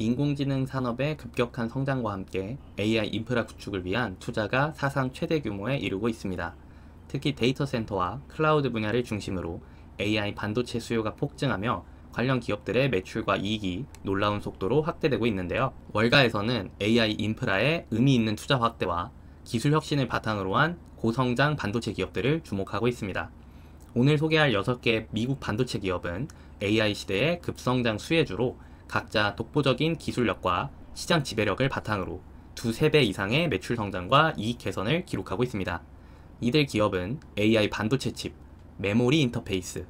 인공지능 산업의 급격한 성장과 함께 AI 인프라 구축을 위한 투자가 사상 최대 규모에 이르고 있습니다. 특히 데이터 센터와 클라우드 분야를 중심으로 AI 반도체 수요가 폭증하며 관련 기업들의 매출과 이익이 놀라운 속도로 확대되고 있는데요. 월가에서는 AI 인프라의 의미 있는 투자 확대와 기술 혁신을 바탕으로 한 고성장 반도체 기업들을 주목하고 있습니다. 오늘 소개할 6개 미국 반도체 기업은 AI 시대의 급성장 수혜주로 각자 독보적인 기술력과 시장 지배력을 바탕으로 두세 배 이상의 매출 성장과 이익 개선을 기록하고 있습니다. 이들 기업은 AI 반도체 칩, 메모리 인터페이스,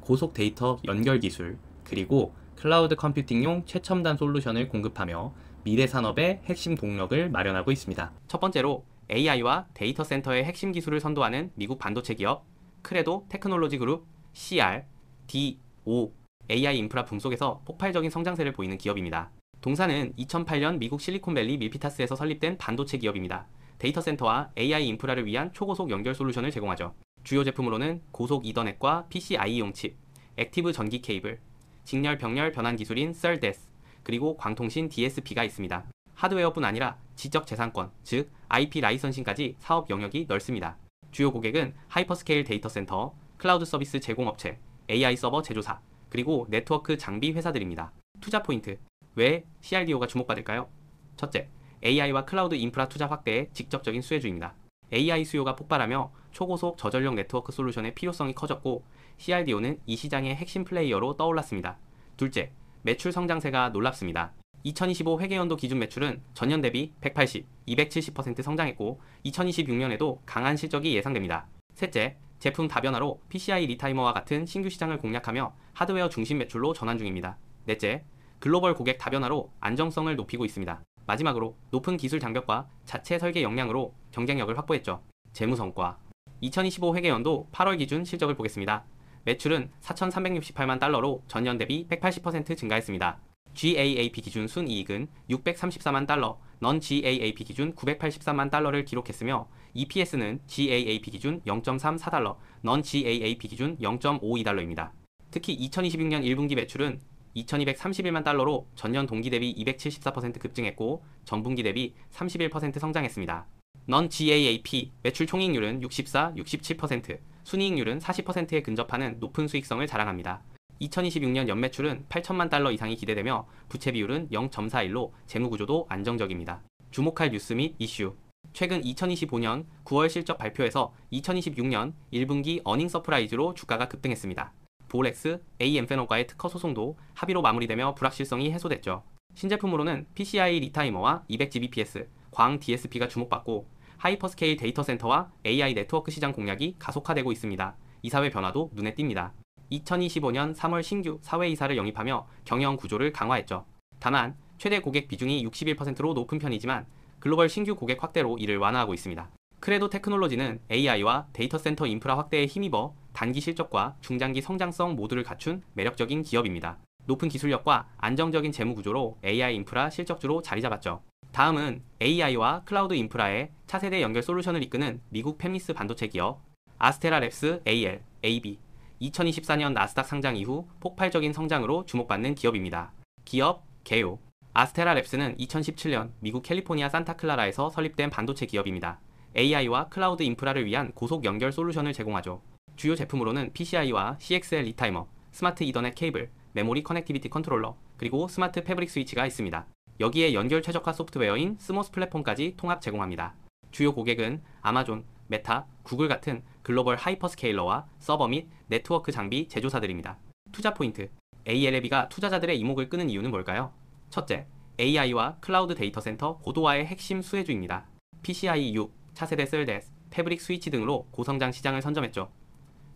고속 데이터 연결 기술, 그리고 클라우드 컴퓨팅용 최첨단 솔루션을 공급하며 미래 산업의 핵심 동력을 마련하고 있습니다. 첫 번째로 AI와 데이터 센터의 핵심 기술을 선도하는 미국 반도체 기업 크레도 테크놀로지 그룹 CRDO AI 인프라 붐 속에서 폭발적인 성장세를 보이는 기업입니다. 동사는 2008년 미국 실리콘밸리 밀피타스에서 설립된 반도체 기업입니다. 데이터 센터와 AI 인프라를 위한 초고속 연결 솔루션을 제공하죠. 주요 제품으로는 고속 이더넷과 PCIe용 칩, 액티브 전기 케이블, 직렬 병렬 변환 기술인 SerDes, 그리고 광통신 DSP가 있습니다. 하드웨어뿐 아니라 지적재산권, 즉 IP 라이선싱까지 사업 영역이 넓습니다. 주요 고객은 하이퍼스케일 데이터 센터, 클라우드 서비스 제공업체, AI 서버 제조사, 그리고 네트워크 장비 회사들입니다. 투자 포인트. 왜 CRDO가 주목받을까요? 첫째, AI와 클라우드 인프라 투자 확대의 직접적인 수혜주입니다. AI 수요가 폭발하며 초고속 저전력 네트워크 솔루션의 필요성이 커졌고 CRDO는 이 시장의 핵심 플레이어로 떠올랐습니다. 둘째, 매출 성장세가 놀랍습니다. 2025 회계연도 기준 매출은 전년 대비 180, 270% 성장했고 2026년에도 강한 실적이 예상됩니다. 셋째, 제품 다변화로 PCI 리타이머와 같은 신규 시장을 공략하며 하드웨어 중심 매출로 전환 중입니다. 넷째, 글로벌 고객 다변화로 안정성을 높이고 있습니다. 마지막으로 높은 기술 장벽과 자체 설계 역량으로 경쟁력을 확보했죠. 재무 성과. 2025 회계연도 8월 기준 실적을 보겠습니다. 매출은 4,368만 달러로 전년 대비 180% 증가했습니다. GAAP 기준 순이익은 634만 달러, non-GAAP 기준 983만 달러를 기록했으며 EPS는 GAAP 기준 0.34달러, non-GAAP 기준 0.52달러입니다. 특히 2026년 1분기 매출은 2,231만 달러로 전년 동기 대비 274% 급증했고 전분기 대비 31% 성장했습니다. non-GAAP 매출 총이익률은 64, 67%, 순이익률은 40%에 근접하는 높은 수익성을 자랑합니다. 2026년 연매출은 8천만 달러 이상이 기대되며 부채 비율은 0.41로 재무구조도 안정적입니다. 주목할 뉴스 및 이슈. 최근 2025년 9월 실적 발표에서 2026년 1분기 어닝 서프라이즈로 주가가 급등했습니다. 보렉스, AM페노과의 특허 소송도 합의로 마무리되며 불확실성이 해소됐죠. 신제품으로는 PCI 리타이머와 200Gbps, 광 DSP가 주목받고 하이퍼스케일 데이터 센터와 AI 네트워크 시장 공략이 가속화되고 있습니다. 이사회 변화도 눈에 띕니다. 2025년 3월 신규 사회이사를 영입하며 경영 구조를 강화했죠. 다만 최대 고객 비중이 61%로 높은 편이지만 글로벌 신규 고객 확대로 이를 완화하고 있습니다. 크레도 테크놀로지는 AI와 데이터 센터 인프라 확대에 힘입어 단기 실적과 중장기 성장성 모두를 갖춘 매력적인 기업입니다. 높은 기술력과 안정적인 재무 구조로 AI 인프라 실적주로 자리 잡았죠. 다음은 AI와 클라우드 인프라의 차세대 연결 솔루션을 이끄는 미국 팹리스 반도체 기업 아스테라랩스 AL, AB 2024년 나스닥 상장 이후 폭발적인 성장으로 주목받는 기업입니다. 기업, 개요. 아스테라랩스는 2017년 미국 캘리포니아 산타클라라에서 설립된 반도체 기업입니다. AI와 클라우드 인프라를 위한 고속 연결 솔루션을 제공하죠. 주요 제품으로는 PCI와 CXL 리타이머, 스마트 이더넷 케이블, 메모리 커넥티비티 컨트롤러, 그리고 스마트 패브릭 스위치가 있습니다. 여기에 연결 최적화 소프트웨어인 스모스 플랫폼까지 통합 제공합니다. 주요 고객은 아마존, 메타, 구글 같은 글로벌 하이퍼스케일러와 서버 및 네트워크 장비 제조사들입니다. 투자 포인트. ALLB가 투자자들의 이목을 끄는 이유는 뭘까요? 첫째, AI와 클라우드 데이터 센터 고도화의 핵심 수혜주입니다. PCIe 6, 차세대 SerDes, 패브릭 스위치 등으로 고성장 시장을 선점했죠.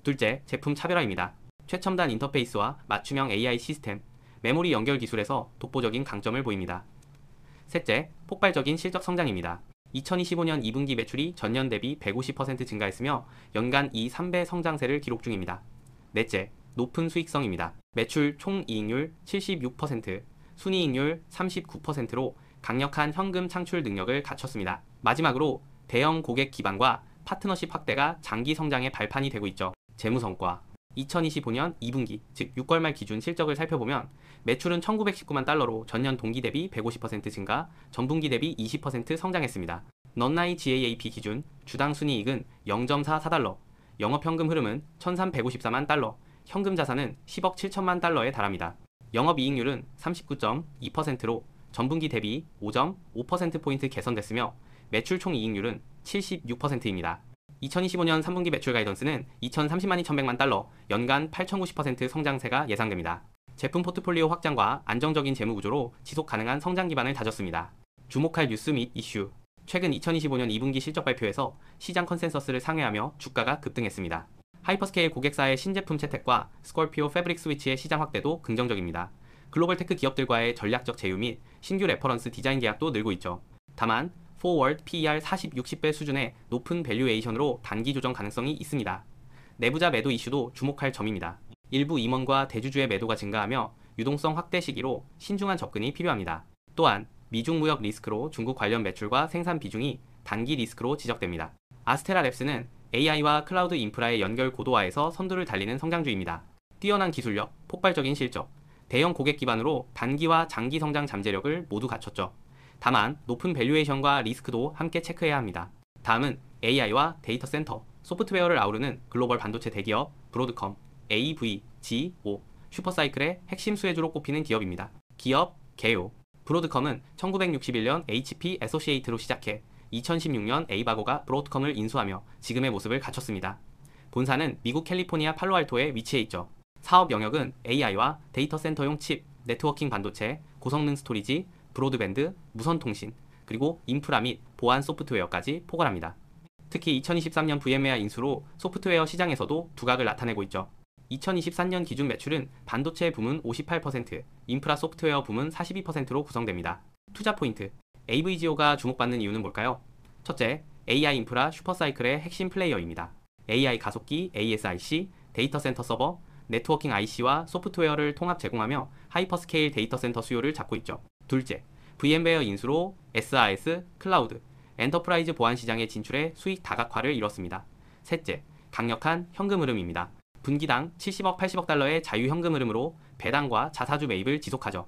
둘째, 제품 차별화입니다. 최첨단 인터페이스와 맞춤형 AI 시스템, 메모리 연결 기술에서 독보적인 강점을 보입니다. 셋째, 폭발적인 실적 성장입니다. 2025년 2분기 매출이 전년 대비 150% 증가했으며 연간 3배 성장세를 기록 중입니다. 넷째, 높은 수익성입니다. 매출 총이익률 76%, 순이익률 39%로 강력한 현금 창출 능력을 갖췄습니다. 마지막으로 대형 고객 기반과 파트너십 확대가 장기 성장의 발판이 되고 있죠. 재무 성과. 2025년 2분기, 즉 6월 말 기준 실적을 살펴보면 매출은 1919만 달러로 전년 동기 대비 150% 증가, 전분기 대비 20% 성장했습니다. 넌나이 GAAP 기준 주당 순이익은 0.44달러, 영업현금 흐름은 1354만 달러, 현금 자산은 10억 7천만 달러에 달합니다. 영업이익률은 39.2%로 전분기 대비 5.5%포인트 개선됐으며 매출 총이익률은 76%입니다. 2025년 3분기 매출 가이던스는 2030만 2100만 달러, 연간 8090% 성장세가 예상됩니다. 제품 포트폴리오 확장과 안정적인 재무 구조로 지속 가능한 성장 기반을 다졌습니다. 주목할 뉴스 및 이슈. 최근 2025년 2분기 실적 발표에서 시장 컨센서스를 상회하며 주가가 급등했습니다. 하이퍼스케일 고객사의 신제품 채택과 스콜피오 패브릭 스위치의 시장 확대도 긍정적입니다. 글로벌 테크 기업들과의 전략적 제휴 및 신규 레퍼런스 디자인 계약도 늘고 있죠. 다만 포워드 PER 40-60배 수준의 높은 밸류에이션으로 단기 조정 가능성이 있습니다. 내부자 매도 이슈도 주목할 점입니다. 일부 임원과 대주주의 매도가 증가하며 유동성 확대 시기로 신중한 접근이 필요합니다. 또한 미중 무역 리스크로 중국 관련 매출과 생산 비중이 단기 리스크로 지적됩니다. 아스테라랩스는 AI와 클라우드 인프라의 연결 고도화에서 선두를 달리는 성장주입니다. 뛰어난 기술력, 폭발적인 실적, 대형 고객 기반으로 단기와 장기 성장 잠재력을 모두 갖췄죠. 다만 높은 밸류에이션과 리스크도 함께 체크해야 합니다. 다음은 AI와 데이터 센터, 소프트웨어를 아우르는 글로벌 반도체 대기업 브로드컴, AVGO, 슈퍼사이클의 핵심 수혜주로 꼽히는 기업입니다. 기업 개요. 브로드컴은 1961년 HP 애소시에이트로 시작해 2016년 에이바고가 브로드컴을 인수하며 지금의 모습을 갖췄습니다. 본사는 미국 캘리포니아 팔로알토에 위치해 있죠. 사업 영역은 AI와 데이터 센터용 칩, 네트워킹 반도체, 고성능 스토리지, 브로드밴드, 무선통신, 그리고 인프라 및 보안 소프트웨어까지 포괄합니다. 특히 2023년 VM웨어 인수로 소프트웨어 시장에서도 두각을 나타내고 있죠. 2023년 기준 매출은 반도체 부문 58%, 인프라 소프트웨어 부문 42%로 구성됩니다. 투자 포인트. AVGO가 주목받는 이유는 뭘까요? 첫째, AI 인프라 슈퍼사이클의 핵심 플레이어입니다. AI 가속기 ASIC, 데이터 센터 서버, 네트워킹 IC와 소프트웨어를 통합 제공하며 하이퍼스케일 데이터 센터 수요를 잡고 있죠. 둘째, VM웨어 인수로 SaaS, 클라우드, 엔터프라이즈 보안 시장의 진출에 수익 다각화를 이뤘습니다. 셋째, 강력한 현금 흐름입니다. 분기당 70억 80억 달러의 자유 현금 흐름으로 배당과 자사주 매입을 지속하죠.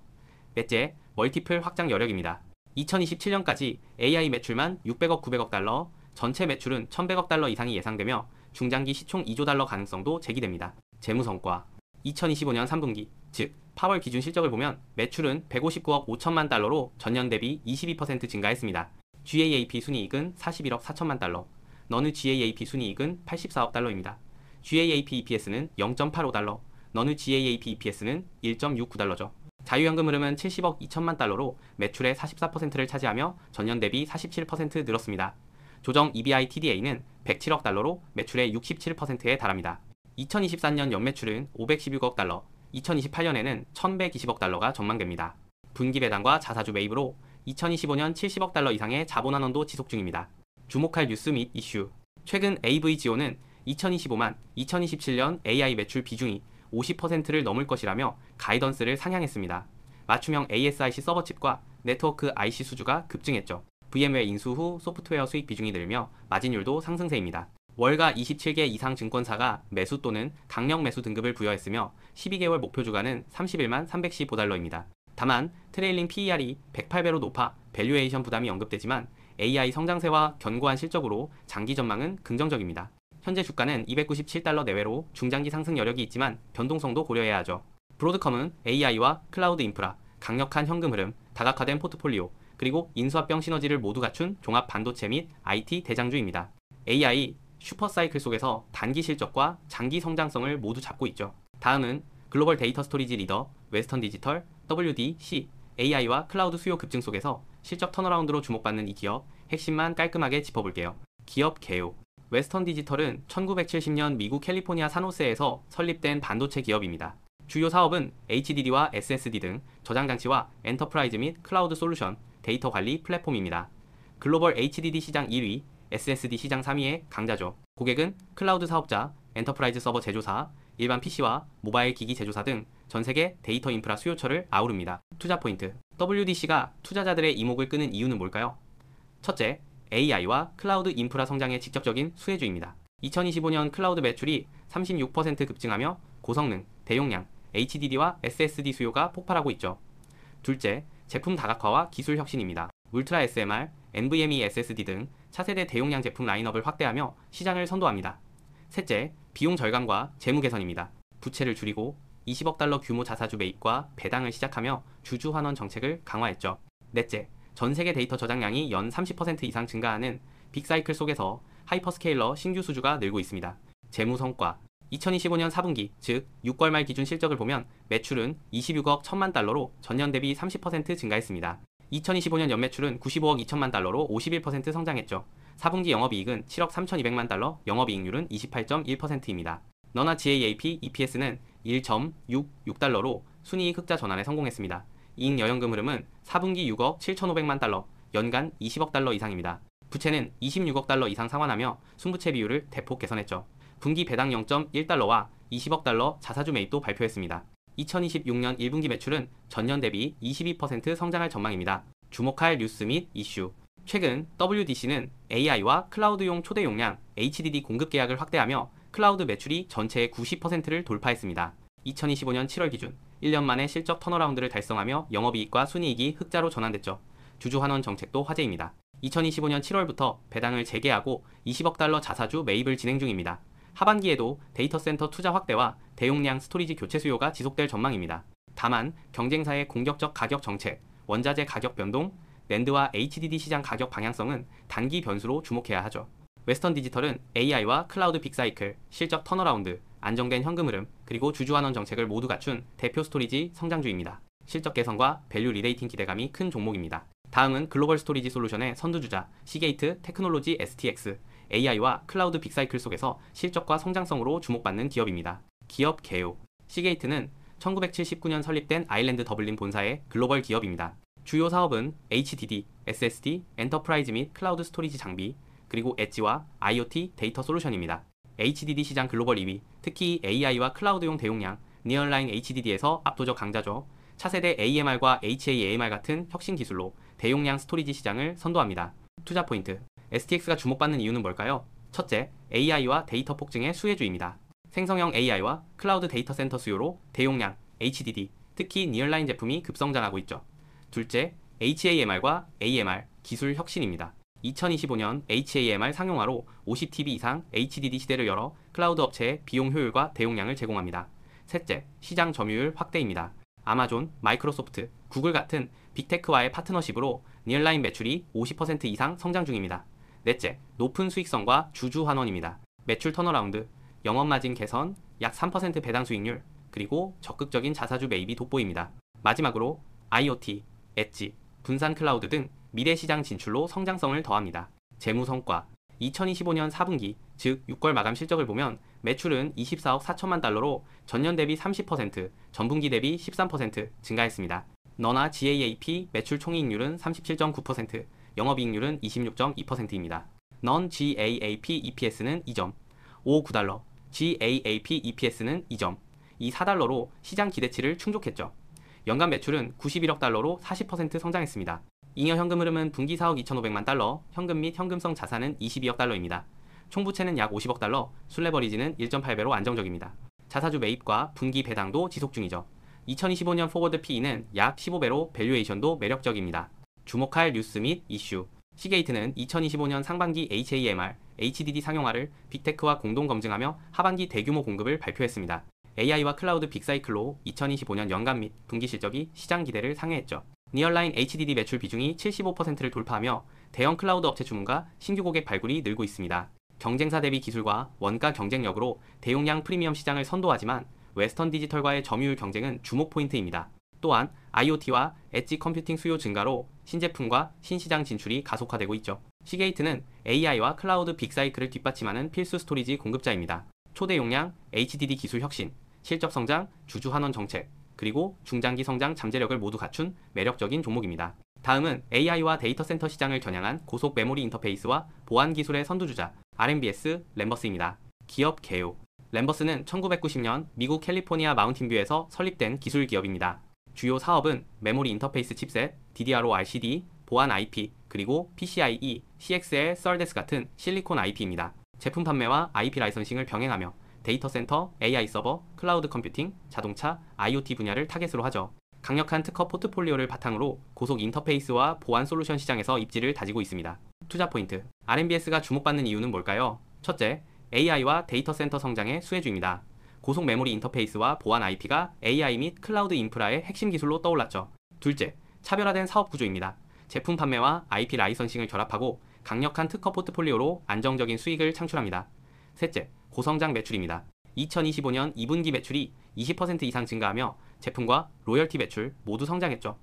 넷째, 멀티플 확장 여력입니다. 2027년까지 AI 매출만 600억 900억 달러, 전체 매출은 1100억 달러 이상이 예상되며 중장기 시총 2조 달러 가능성도 제기됩니다. 재무 성과. 2025년 3분기, 즉 8월 기준 실적을 보면 매출은 159억 5천만 달러로 전년 대비 22% 증가했습니다. GAAP 순이익은 41억 4천만 달러, 너느 GAAP 순이익은 84억 달러입니다. GAAP EPS는 0.85달러, 너느 GAAP EPS는 1.69달러죠. 자유현금 흐름은 70억 2천만 달러로 매출의 44%를 차지하며 전년 대비 47% 늘었습니다. 조정 EBI TDA는 107억 달러로 매출의 67%에 달합니다. 2024년 연매출은 516억 달러, 2028년에는 1120억 달러가 전망됩니다. 분기 배당과 자사주 매입으로 2025년 70억 달러 이상의 자본환원도 지속 중입니다. 주목할 뉴스 및 이슈. 최근 AVGO는 2025만 2027년 AI 매출 비중이 50%를 넘을 것이라며 가이던스를 상향했습니다. 맞춤형 ASIC 서버칩과 네트워크 IC 수주가 급증했죠. VM웨어 인수 후 소프트웨어 수익 비중이 늘며 마진율도 상승세입니다. 월가 27개 이상 증권사가 매수 또는 강력 매수 등급을 부여했으며 12개월 목표 주가는 31만 315달러입니다. 다만 트레일링 PER이 108배로 높아 밸류에이션 부담이 언급되지만 AI 성장세와 견고한 실적으로 장기 전망은 긍정적입니다. 현재 주가는 297달러 내외로 중장기 상승 여력이 있지만 변동성도 고려해야 하죠. 브로드컴은 AI와 클라우드 인프라, 강력한 현금 흐름, 다각화된 포트폴리오, 그리고 인수합병 시너지를 모두 갖춘 종합 반도체 및 IT 대장주입니다. AI 슈퍼사이클 속에서 단기 실적과 장기 성장성을 모두 잡고 있죠. 다음은 글로벌 데이터 스토리지 리더 웨스턴 디지털 WDC, AI와 클라우드 수요 급증 속에서 실적 턴어라운드로 주목받는 이 기업 핵심만 깔끔하게 짚어볼게요. 기업 개요. 웨스턴 디지털은 1970년 미국 캘리포니아 산호세에서 설립된 반도체 기업입니다. 주요 사업은 HDD와 SSD 등 저장장치와 엔터프라이즈 및 클라우드 솔루션, 데이터 관리 플랫폼입니다. 글로벌 HDD 시장 1위, SSD 시장 3위의 강자죠. 고객은 클라우드 사업자, 엔터프라이즈 서버 제조사, 일반 PC와 모바일 기기 제조사 등 전세계 데이터 인프라 수요처를 아우릅니다. 투자 포인트. WDC가 투자자들의 이목을 끄는 이유는 뭘까요? 첫째, AI와 클라우드 인프라 성장의 직접적인 수혜주입니다. 2025년 클라우드 매출이 36% 급증하며 고성능, 대용량, HDD와 SSD 수요가 폭발하고 있죠. 둘째, 제품 다각화와 기술 혁신입니다. 울트라 SMR, NVMe SSD 등 차세대 대용량 제품 라인업을 확대하며 시장을 선도합니다. 셋째, 비용 절감과 재무 개선입니다. 부채를 줄이고 20억 달러 규모 자사주 매입과 배당을 시작하며 주주 환원 정책을 강화했죠. 넷째, 전 세계 데이터 저장량이 연 30% 이상 증가하는 빅사이클 속에서 하이퍼스케일러 신규 수주가 늘고 있습니다. 재무 성과 2025년 4분기, 즉 6월 말 기준 실적을 보면 매출은 26억 1천만 달러로 전년 대비 30% 증가했습니다. 2025년 연매출은 95억 2천만 달러로 51% 성장했죠. 4분기 영업이익은 7억 3,200만 달러, 영업이익률은 28.1%입니다. 너나 GAAP EPS는 1.66달러로 순이익 흑자 전환에 성공했습니다. 이익 여연금 흐름은 4분기 6억 7,500만 달러, 연간 20억 달러 이상입니다. 부채는 26억 달러 이상 상환하며 순부채 비율을 대폭 개선했죠. 분기 배당 0.1달러와 20억 달러 자사주 매입도 발표했습니다. 2026년 1분기 매출은 전년 대비 22% 성장할 전망입니다. 주목할 뉴스 및 이슈. 최근 WDC는 AI와 클라우드용 초대 용량 HDD 공급 계약을 확대하며 클라우드 매출이 전체의 90%를 돌파했습니다. 2025년 7월 기준 1년 만에 실적 턴어라운드를 달성하며 영업이익과 순이익이 흑자로 전환됐죠. 주주 환원 정책도 화제입니다. 2025년 7월부터 배당을 재개하고 20억 달러 자사주 매입을 진행 중입니다. 하반기에도 데이터 센터 투자 확대와 대용량 스토리지 교체 수요가 지속될 전망입니다. 다만 경쟁사의 공격적 가격 정책, 원자재 가격 변동, 낸드와 HDD 시장 가격 방향성은 단기 변수로 주목해야 하죠. 웨스턴 디지털은 AI와 클라우드 빅사이클, 실적 턴어라운드, 안정된 현금 흐름, 그리고 주주 환원 정책을 모두 갖춘 대표 스토리지 성장주입니다. 실적 개선과 밸류 리레이팅 기대감이 큰 종목입니다. 다음은 글로벌 스토리지 솔루션의 선두주자 시게이트 테크놀로지 STX, AI와 클라우드 빅사이클 속에서 실적과 성장성으로 주목받는 기업입니다. 기업 개요. 시게이트는 1979년 설립된 아일랜드 더블린 본사의 글로벌 기업입니다. 주요 사업은 HDD, SSD, 엔터프라이즈 및 클라우드 스토리지 장비, 그리고 엣지와 IoT 데이터 솔루션입니다. HDD 시장 글로벌 2위, 특히 AI와 클라우드용 대용량, 니얼라인 HDD에서 압도적 강자죠. 차세대 AMR과 HAAMR 같은 혁신 기술로 대용량 스토리지 시장을 선도합니다. 투자 포인트. STX가 주목받는 이유는 뭘까요? 첫째, AI와 데이터 폭증의 수혜주입니다. 생성형 AI와 클라우드 데이터 센터 수요로 대용량, HDD, 특히 니얼라인 제품이 급성장하고 있죠. 둘째, HAMR과 AMR 기술 혁신입니다. 2025년 HAMR 상용화로 50TB 이상 HDD 시대를 열어 클라우드 업체의 비용 효율과 대용량을 제공합니다. 셋째, 시장 점유율 확대입니다. 아마존, 마이크로소프트, 구글 같은 빅테크와의 파트너십으로 니얼라인 매출이 50% 이상 성장 중입니다. 넷째, 높은 수익성과 주주 환원입니다. 매출 턴어라운드, 영업마진 개선, 약 3% 배당 수익률, 그리고 적극적인 자사주 매입이 돋보입니다. 마지막으로 IoT, 엣지, 분산 클라우드 등 미래 시장 진출로 성장성을 더합니다. 재무 성과. 2025년 4분기, 즉 6월 마감 실적을 보면 매출은 24억 4천만 달러로 전년 대비 30%, 전분기 대비 13% 증가했습니다. 너나 GAAP 매출 총이익률은 37.9%, 영업이익률은 26.2%입니다. 넌 GAAP EPS는 2.59달러, GAAP EPS는 2.24달러로 시장 기대치를 충족했죠. 연간 매출은 91억 달러로 40% 성장했습니다. 잉여 현금 흐름은 분기 4억 2,500만 달러, 현금 및 현금성 자산은 22억 달러입니다. 총부채는 약 50억 달러, 순레버리지는 1.8배로 안정적입니다. 자사주 매입과 분기 배당도 지속 중이죠. 2025년 포워드 PE는 약 15배로 밸류에이션도 매력적입니다. 주목할 뉴스 및 이슈. 시게이트는 2025년 상반기 HAMR, HDD 상용화를 빅테크와 공동 검증하며 하반기 대규모 공급을 발표했습니다. AI와 클라우드 빅사이클로 2025년 연간 및 분기 실적이 시장 기대를 상회했죠. 니얼라인 HDD 매출 비중이 75%를 돌파하며 대형 클라우드 업체 주문과 신규 고객 발굴이 늘고 있습니다. 경쟁사 대비 기술과 원가 경쟁력으로 대용량 프리미엄 시장을 선도하지만 웨스턴 디지털과의 점유율 경쟁은 주목 포인트입니다. 또한 IoT와 엣지 컴퓨팅 수요 증가로 신제품과 신시장 진출이 가속화되고 있죠. 시게이트는 AI와 클라우드 빅사이클을 뒷받침하는 필수 스토리지 공급자입니다. 초대 용량, HDD 기술 혁신, 실적 성장, 주주 환원 정책, 그리고 중장기 성장 잠재력을 모두 갖춘 매력적인 종목입니다. 다음은 AI와 데이터 센터 시장을 겨냥한 고속 메모리 인터페이스와 보안 기술의 선두주자 RMBS 램버스입니다. 기업 개요. 램버스는 1990년 미국 캘리포니아 마운틴뷰에서 설립된 기술 기업입니다. 주요 사업은 메모리 인터페이스 칩셋, DDR5 RCD, 보안 IP, 그리고 PCIe, CXL, 썰데스 같은 실리콘 IP입니다. 제품 판매와 IP 라이선싱을 병행하며 데이터 센터, AI 서버, 클라우드 컴퓨팅, 자동차, IoT 분야를 타겟으로 하죠. 강력한 특허 포트폴리오를 바탕으로 고속 인터페이스와 보안 솔루션 시장에서 입지를 다지고 있습니다. 투자 포인트. RMBS가 주목받는 이유는 뭘까요? 첫째, AI와 데이터 센터 성장의 수혜주입니다. 고속 메모리 인터페이스와 보안 IP가 AI 및 클라우드 인프라의 핵심 기술로 떠올랐죠. 둘째, 차별화된 사업 구조입니다. 제품 판매와 IP 라이선싱을 결합하고 강력한 특허 포트폴리오로 안정적인 수익을 창출합니다. 셋째, 고성장 매출입니다. 2025년 2분기 매출이 20% 이상 증가하며 제품과 로열티 매출 모두 성장했죠.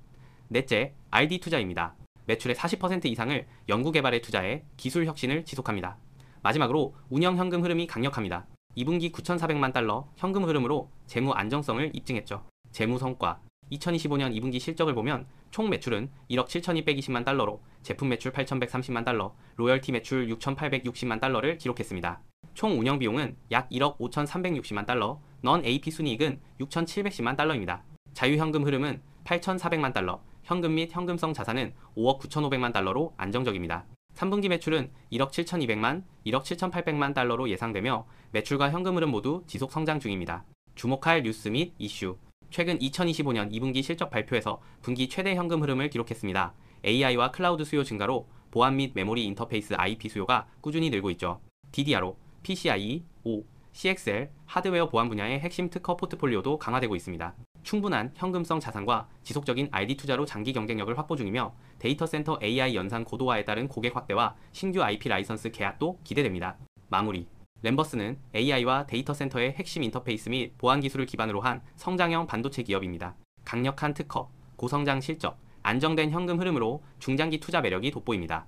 넷째, R&D 투자입니다. 매출의 40% 이상을 연구개발에 투자해 기술 혁신을 지속합니다. 마지막으로 운영 현금 흐름이 강력합니다. 2분기 9,400만 달러 현금 흐름으로 재무 안정성을 입증했죠. 재무 성과. 2025년 2분기 실적을 보면 총 매출은 1억 7,220만 달러로 제품 매출 8,130만 달러, 로열티 매출 6,860만 달러를 기록했습니다. 총 운영 비용은 약 1억 5,360만 달러, 넌 AP 순이익은 6,710만 달러입니다. 자유현금 흐름은 8,400만 달러, 현금 및 현금성 자산은 5억 9,500만 달러로 안정적입니다. 3분기 매출은 1억 7,200만, 1억 7,800만 달러로 예상되며 매출과 현금 흐름 모두 지속 성장 중입니다. 주목할 뉴스 및 이슈. 최근 2025년 2분기 실적 발표에서 분기 최대 현금 흐름을 기록했습니다. AI와 클라우드 수요 증가로 보안 및 메모리 인터페이스 IP 수요가 꾸준히 늘고 있죠. DDRO, PCIe, O, CXL, 하드웨어 보안 분야의 핵심 특허 포트폴리오도 강화되고 있습니다. 충분한 현금성 자산과 지속적인 R&D 투자로 장기 경쟁력을 확보 중이며 데이터 센터 AI 연산 고도화에 따른 고객 확대와 신규 IP 라이선스 계약도 기대됩니다. 마무리. 램버스는 AI와 데이터 센터의 핵심 인터페이스 및 보안 기술을 기반으로 한 성장형 반도체 기업입니다. 강력한 특허, 고성장 실적, 안정된 현금 흐름으로 중장기 투자 매력이 돋보입니다.